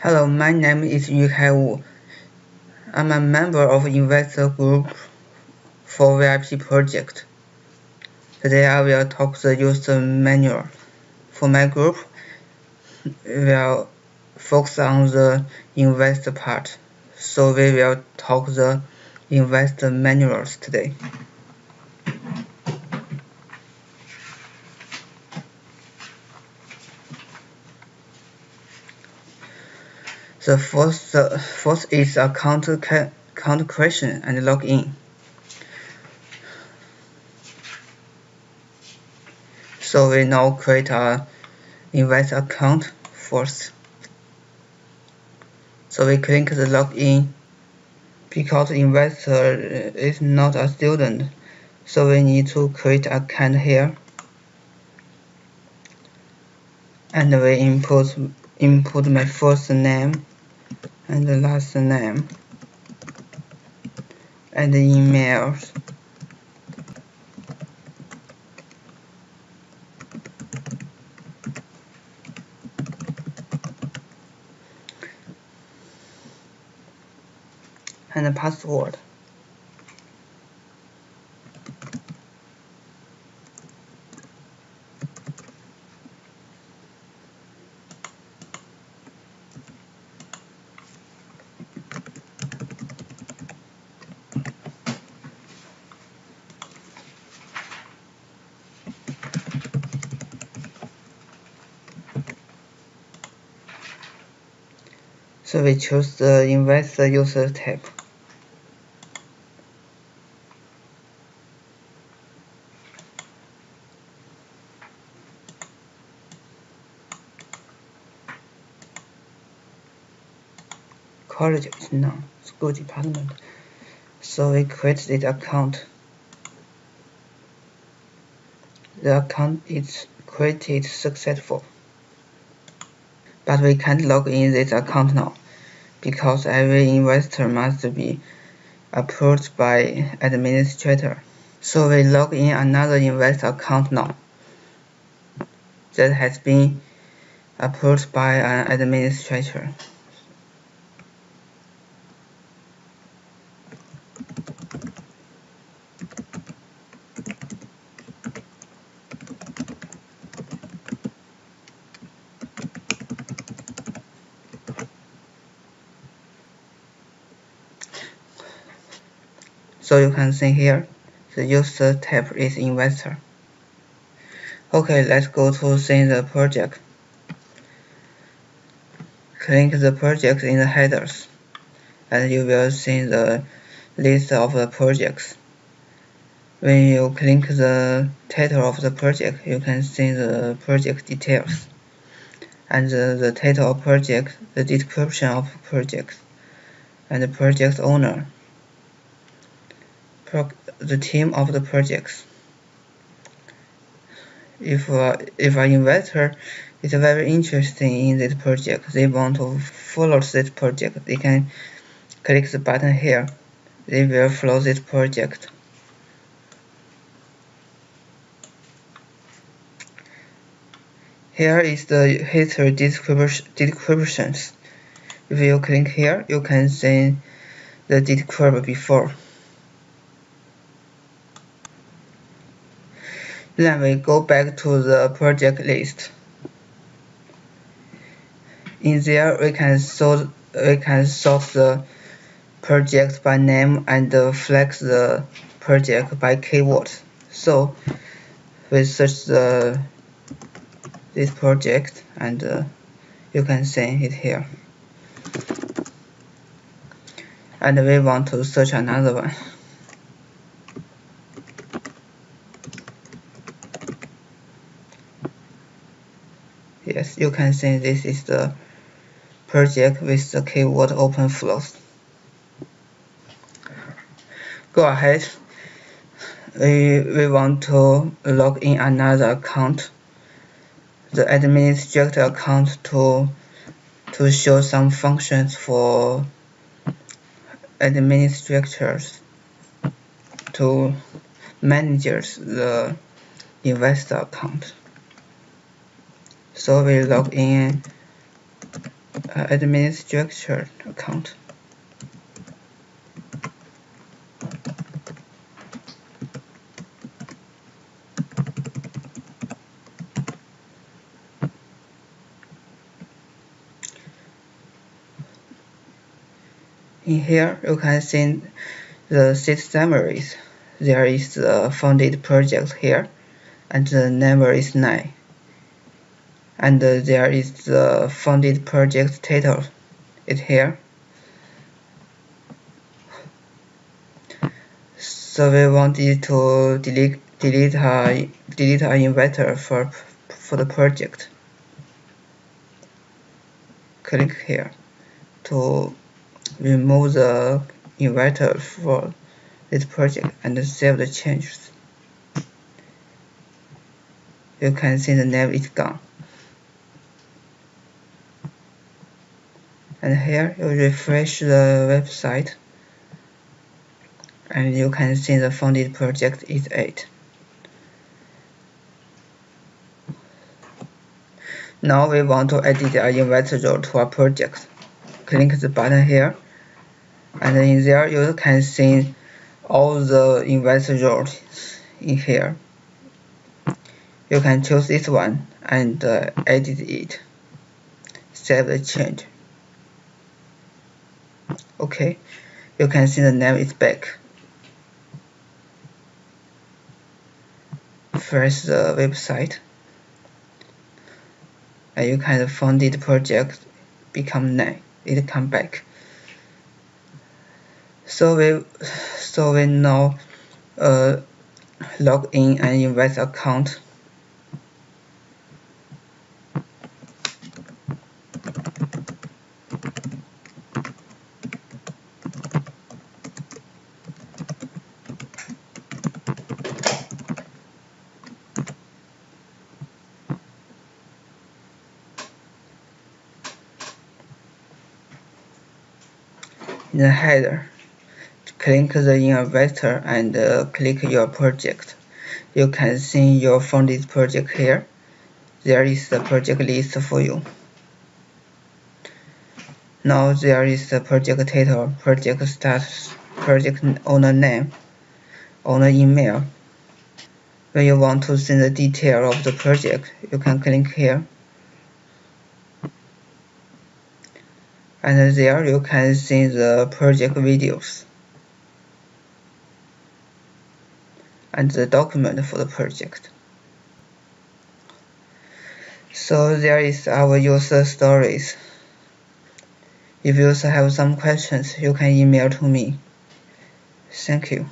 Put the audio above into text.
Hello, my name is Yu. I'm a member of investor group for VIP project. Today I will talk the user manual. For my group, we will focus on the investor part, so we will talk the investor manuals today. The first is account creation and login. So we now create an investor account first. So we click the login. Because investor is not a student, so we need to create an account here. And we input my first name and the last name and the emails. And the password. So we choose the investor user type. College is none, school department. So we create this account. The account is created successful. But we can't log in this account now, because every investor must be approved by administrator. So we log in another investor account now that has been approved by an administrator. So you can see here, the user type is investor. Okay, let's go to see the project. Click the project in the headers, and you will see the list of the projects. When you click the title of the project, you can see the project details, and the title of project, the description of project, and the project owner, the team of the projects. If an investor is very interested in this project, they want to follow this project, they can click the button here. They will follow this project. Here is the history descriptions. If you click here, you can see the description before. Then we go back to the project list. In there, we can sort the project by name and flag the project by keywords. So we search this project, and you can see it here. And we want to search another one. Yes, you can see this is the project with the keyword open flows. Go ahead. We want to log in another account, the administrator account, to show some functions for administrators to manage the investor account. So we log in administrator account. In here, you can see the seat summaries. There is the funded project here, and the number is 9. And there is the funded project title. It's here. So we wanted to delete our investor for the project. Click here to remove the investor for this project and save the changes. You can see the name is gone. And here you refresh the website, and you can see the funded project is 8. Now we want to edit our investor role to our project. Click the button here, and in there you can see all the investor roles in here. You can choose this one and edit it. Save the change. Okay, you can see the name is back. Refresh the website, and you can find the project become 9. It come back. So we now log in an invest account. In the header, click the investor and click your project. You can see your funded project here. There is the project list for you. Now there is the project title, project status, project owner name, owner email. When you want to see the detail of the project, you can click here. And there you can see the project videos and the document for the project. So there is our user stories. If you have some questions, you can email to me. Thank you.